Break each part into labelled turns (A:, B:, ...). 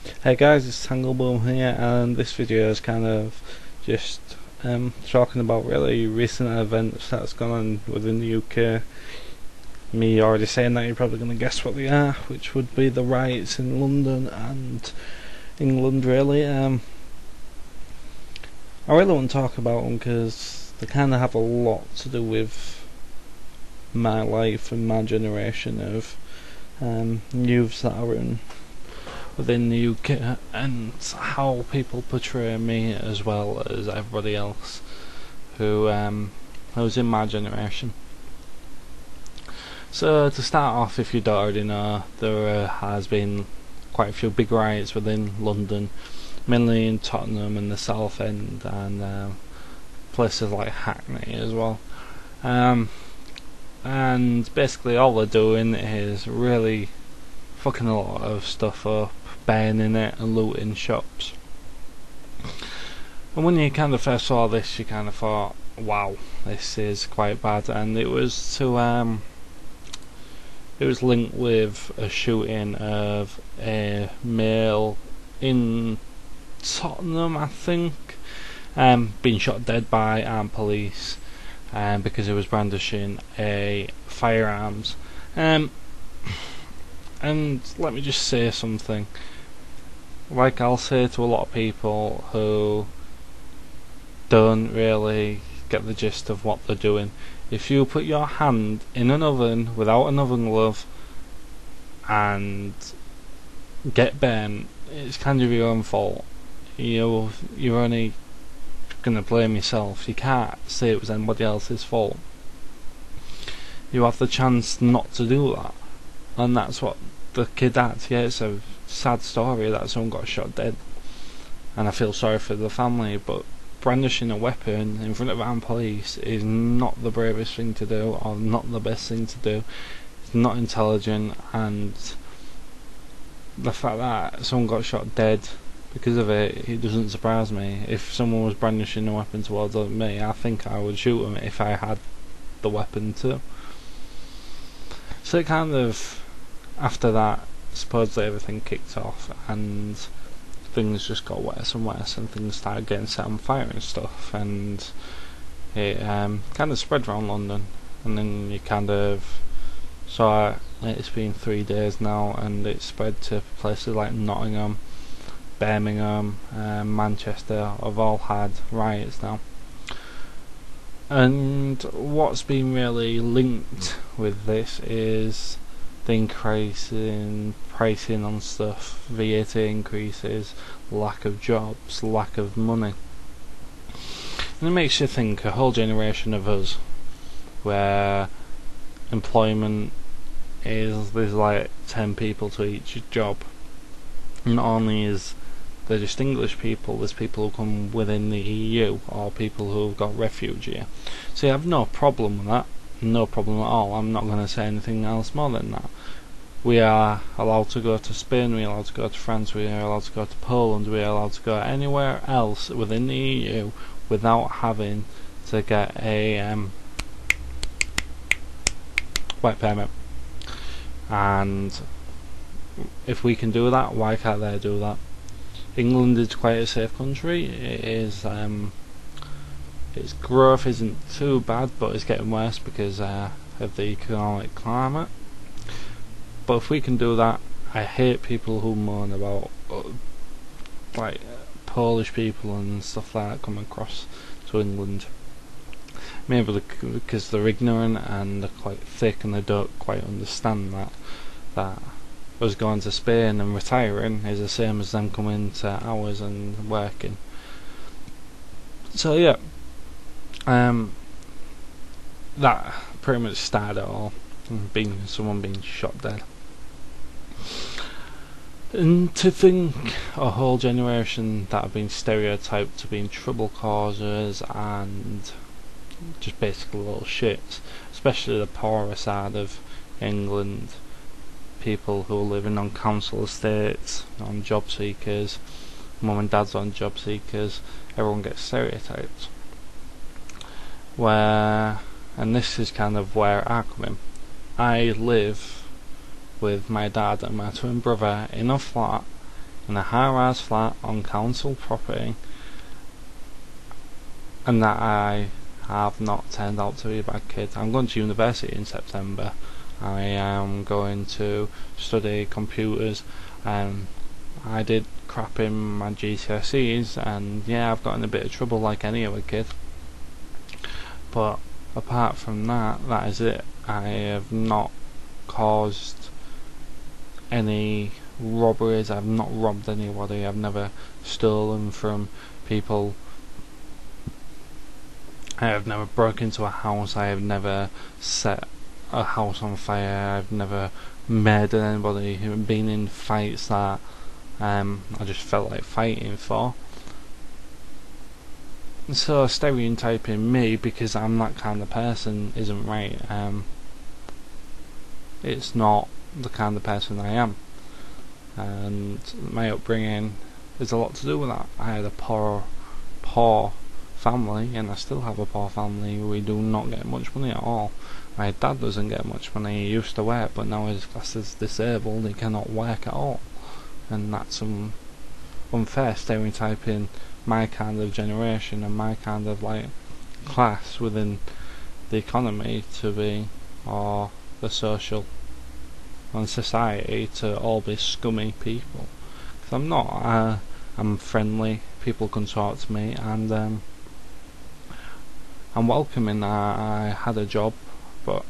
A: Hey guys, it's Tangleboom here, and this video is kind of just talking about really recent events that's gone on within the UK. Me already saying that, you're probably going to guess what they are, which would be the riots in London and England really. I really want to talk about them because they kind of have a lot to do with my life and my generation of youths that are within the UK and how people portray me as well as everybody else who's in my generation. So to start off, if you don't already know, there has been quite a few big riots within London, mainly in Tottenham and the South End, and places like Hackney as well. And basically all they're doing is really fucking a lot of stuff up, burning it and looting shops. And when you kind of first saw this, you kind of thought, wow, this is quite bad. And it was linked with a shooting of a male in Tottenham, I think, being shot dead by armed police because he was brandishing a firearms. And let me just say something. Like I'll say to a lot of people who don't really get the gist of what they're doing, if you put your hand in an oven without an oven glove and get burnt, it's kind of your own fault. You're only gonna blame yourself. You can't say it was anybody else's fault. You have the chance not to do that, and that's what the kid had. Yeah, it's a sad story that someone got shot dead, and I feel sorry for the family, but brandishing a weapon in front of armed police is not the bravest thing to do, or not the best thing to do. It's not intelligent, and the fact that someone got shot dead because of it doesn't surprise me. If someone was brandishing a weapon towards me, I think I would shoot them if I had the weapon too. So it kind of, after that, supposedly everything kicked off and things just got worse and worse, and things started getting set on fire and stuff, and it kind of spread around London. And then you kind of saw it's been 3 days now, and it's spread to places like Nottingham, Birmingham, Manchester have all had riots now. And what's been really linked with this is the increase in pricing on stuff, VAT increases, lack of jobs, lack of money. And it makes you think, a whole generation of us, where employment is, there's like 10 people to each job. Not only is there just English people, there's people who come within the EU, or people who've got refuge here. So you have no problem with that. No problem at all. I'm not going to say anything else more than that. We are allowed to go to Spain, we are allowed to go to France, we are allowed to go to Poland, we are allowed to go anywhere else within the EU without having to get a work permit. And if we can do that, why can't they do that? England is quite a safe country. It is its growth isn't too bad, but it's getting worse because of the economic climate. But if we can do that, I hate people who moan about like Polish people and stuff like that coming across to England. Maybe because they're ignorant and they're quite thick and they don't quite understand that us going to Spain and retiring is the same as them coming to ours and working. So yeah, that pretty much started it all, someone being shot dead. And to think a whole generation that have been stereotyped to being trouble causers and just basically little shits, especially the poorer side of England, people who are living on council estates, on job seekers, mum and dad's on job seekers, everyone gets stereotyped. And this is kind of where I come in. I live with my dad and my twin brother in a flat in a high-rise flat on council property, and that I have not turned out to be a bad kid. I'm going to university in September. I am going to study computers. I did crap in my GCSEs, and yeah, I've got in a bit of trouble like any other kid. But apart from that, that is it. I have not caused any robberies. I've not robbed anybody. I've never stolen from people. I have never broken into a house. I have never set a house on fire. I've never murdered anybody. Been in fights that I just felt like fighting for. So stereotyping me because I'm that kind of person isn't right. It's not the kind of person I am, and my upbringing is a lot to do with that. I had a poor family, and I still have a poor family. We do not get much money at all. My dad doesn't get much money. He used to work, but now he's classed as disabled. He cannot work at all, and that's unfair stereotyping my kind of generation and my kind of like class within the economy to be, or the social and society to all be scummy people. 'Cause I'm not. I'm friendly. People can talk to me, and I'm welcoming. I had a job, but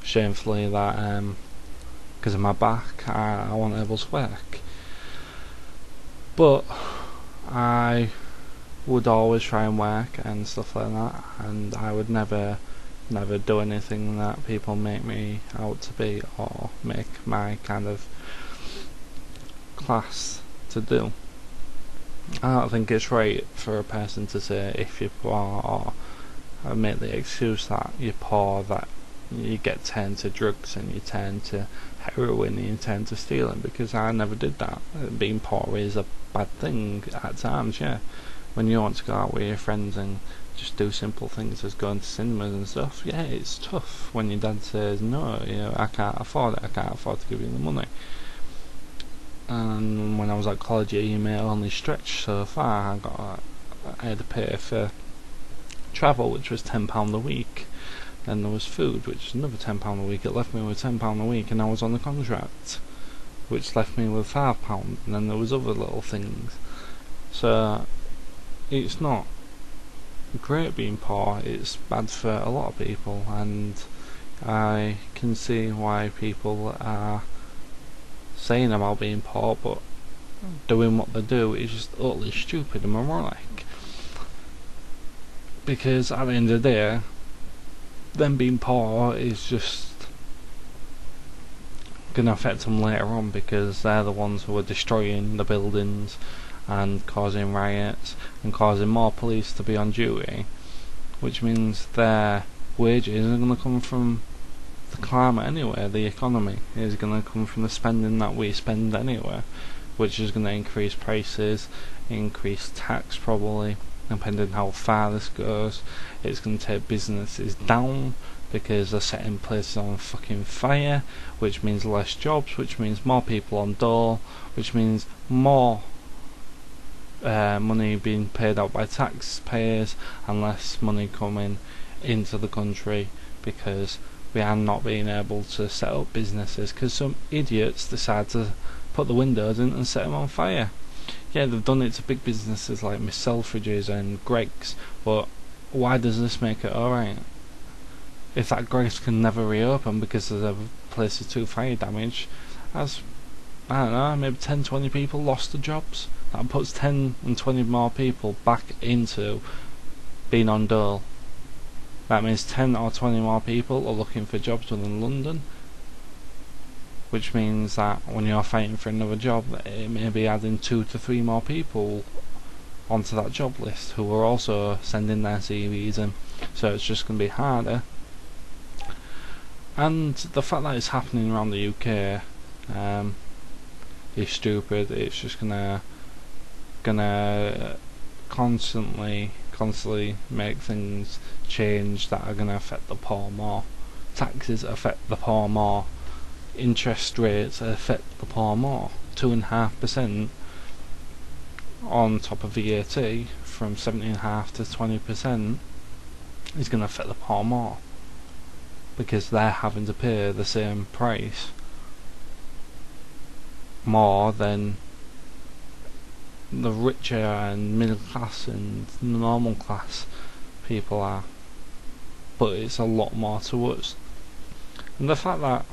A: shamefully that because of my back, I wasn't able to work. But I would always try and work and stuff like that, and I would never do anything that people make me out to be or make my kind of class to do. I don't think it's right for a person to say if you're poor, or make the excuse that you're poor, that you get turned to drugs and you turn to heroin and you turn to stealing, because I never did that. Being poor is a bad thing at times, yeah. When you want to go out with your friends and just do simple things as going to cinemas and stuff, yeah, it's tough when your dad says no, I can't afford it, I can't afford to give you the money. And when I was at college, you may only stretch so far. I had to pay for travel, which was £10 a week. Then there was food, which was another £10 a week. It left me with £10 a week, and I was on the contract, which left me with £5. And then there was other little things. So it's not great being poor. It's bad for a lot of people, and I can see why people are saying about being poor, but doing what they do is just utterly stupid and moronic. Because at the end of the day, them being poor is just going to affect them later on, because they're the ones who are destroying the buildings and causing riots and causing more police to be on duty, which means their wages are going to come from the climate anyway. The economy is going to come from the spending that we spend anyway, which is going to increase prices, increase tax probably, depending how far this goes. It's going to take businesses down because they're setting places on fucking fire, which means less jobs, which means more people on dole, which means more money being paid out by taxpayers and less money coming into the country, because we are not being able to set up businesses because some idiots decide to put the windows in and set them on fire. Yeah, they've done it to big businesses like Miss Selfridges and Greggs, but why does this make it alright? If that Greggs can never reopen because the place is too fire damaged, as I don't know, maybe 10-20 people lost their jobs. That puts 10 and 20 more people back into being on dole. That means 10 or 20 more people are looking for jobs within London, which means that when you're fighting for another job, it may be adding 2 to 3 more people onto that job list who are also sending their CVs in, so it's just going to be harder. And the fact that it's happening around the UK is stupid. It's just gonna constantly make things change that are gonna affect the poor more. Taxes affect the poor more. Interest rates affect the poor more. 2.5% on top of VAT from 17.5 to 20% is going to affect the poor more, because they're having to pay the same price more than the richer and middle class and normal class people are. But it's a lot more to us. And the fact that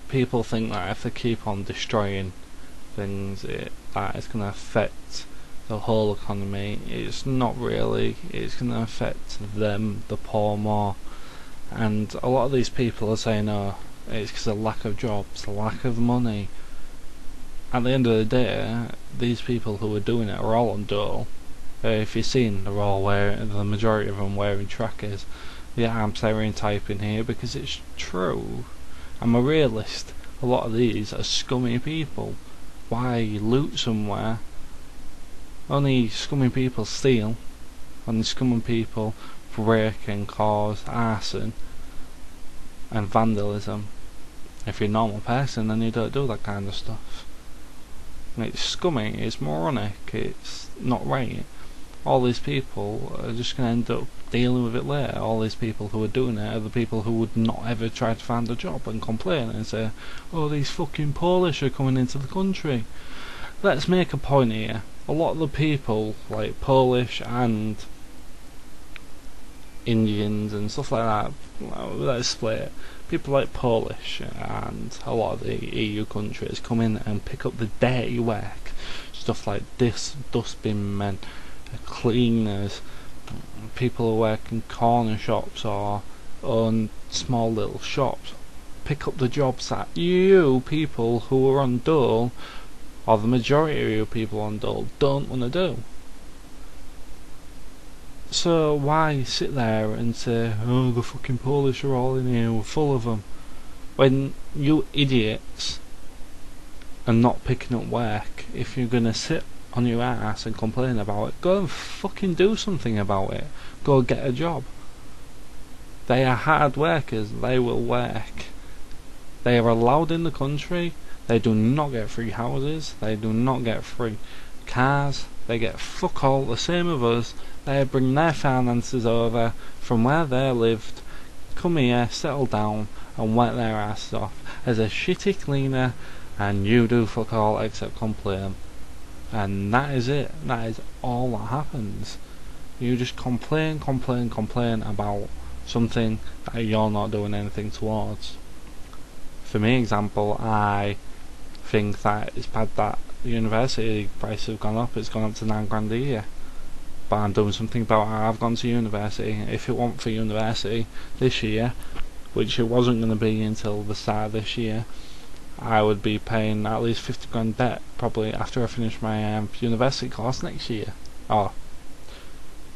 A: people think that if they keep on destroying things, that it's going to affect the whole economy, it's not really. It's going to affect them, the poor, more. And a lot of these people are saying, oh, it's because of lack of jobs, lack of money. At the end of the day, these people who are doing it are all on dole. If you've seen, they're all wearing, the majority of them wearing trackers. Yeah, I'm stereotyping here because it's true. I'm a realist. A lot of these are scummy people. Why loot somewhere? Only scummy people steal. Only scummy people breaking cars, arson and vandalism. If you're a normal person, then you don't do that kind of stuff. And it's scummy, it's moronic, it's not right. All these people are just going to end up dealing with it later. All these people who are doing it are the people who would not ever try to find a job and complain and say, oh, these fucking Polish are coming into the country. Let's make a point here. A lot of the people, like Polish and Indians and stuff like that, let's split it. People like Polish and a lot of the EU countries come in and pick up the dirty work. Stuff like this, dustbin men, cleaners, people who work in corner shops or own small little shops. Pick up the jobs that you people who are on dole, or the majority of you people on dole, don't want to do. So why sit there and say, oh, the fucking Polish are all in here, we're full of them, when you idiots are not picking up work? If you're gonna sit on your ass and complain about it, go and fucking do something about it. Go get a job. They are hard workers, they will work. They are allowed in the country. They do not get free houses, they do not get free cars, they get fuck all the same as us. They bring their finances over from where they lived, come here, settle down and work their asses off as a shitty cleaner, and you do fuck all except complain. And that is it. That is all that happens. You just complain about something that you're not doing anything towards. For me, example, I think that it's bad that the university prices have gone up. It's gone up to £9 a year. But I'm doing something about it. I've gone to university. If it weren't for university this year, which it wasn't going to be until the start of this year, I would be paying at least £50 debt probably after I finish my university course next year. Or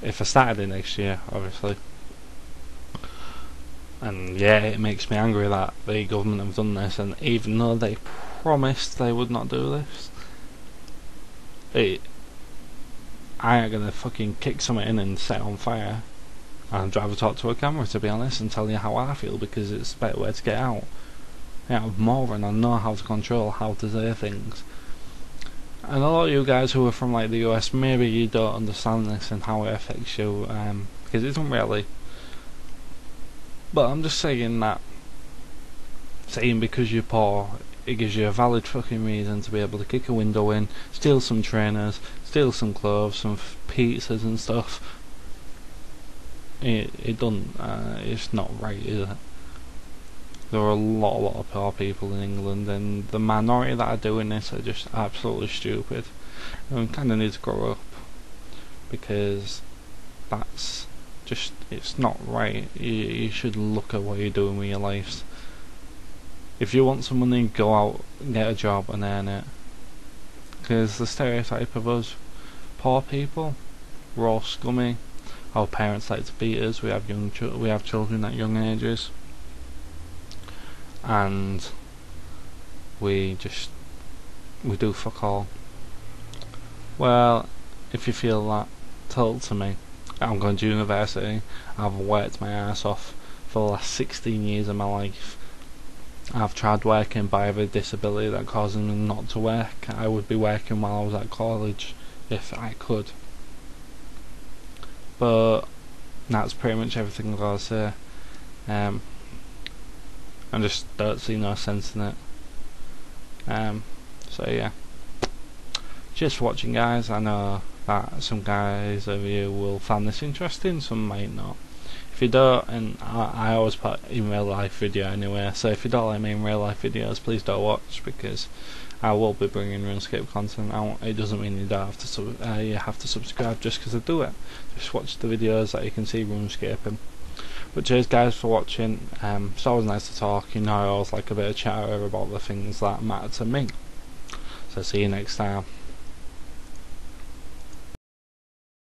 A: if I started it next year, obviously. And yeah, it makes me angry that the government have done this, and even though they promised they would not do this, I ain't gonna fucking kick something in and set it on fire. I'd rather talk to a camera, to be honest, and tell you how I feel, because it's a better way to get out. I'm more and I know how to control how to say things. And a lot of you guys who are from like the US, maybe you don't understand this and how it affects you, because it doesn't really. But I'm just saying that, saying because you're poor, it gives you a valid fucking reason to be able to kick a window in, steal some trainers, steal some clothes, some pizzas and stuff. It doesn't, it's not right, is it? There are a lot of poor people in England, and the minority that are doing this are just absolutely stupid. And we kind of need to grow up, because that's just, it's not right. You should look at what you're doing with your lives. If you want some money, go out and get a job and earn it. Because the stereotype of us poor people, we're all scummy. Our parents like to beat us. We have children at young ages, and we do fuck all. Well, if you feel that, tell it to me. I'm going to university. I've worked my ass off for the last 16 years of my life. I've tried working, but I have a disability that causes me not to work. I would be working while I was at college if I could. But that's pretty much everything I've got to say. I just don't see no sense in it. So yeah. Cheers for watching, guys. I know that some guys of you will find this interesting, some might not. If you don't, and I always put in real life video anyway, so if you don't like me in real life videos, please don't watch, because I will be bringing RuneScape content out. It doesn't mean you don't have to you have to subscribe just because I do it. Just watch the videos that you can see RuneScaping. But cheers, guys, for watching. It's always nice to talk. You know, I always like a bit of chatter about the things that matter to me. So see you next time.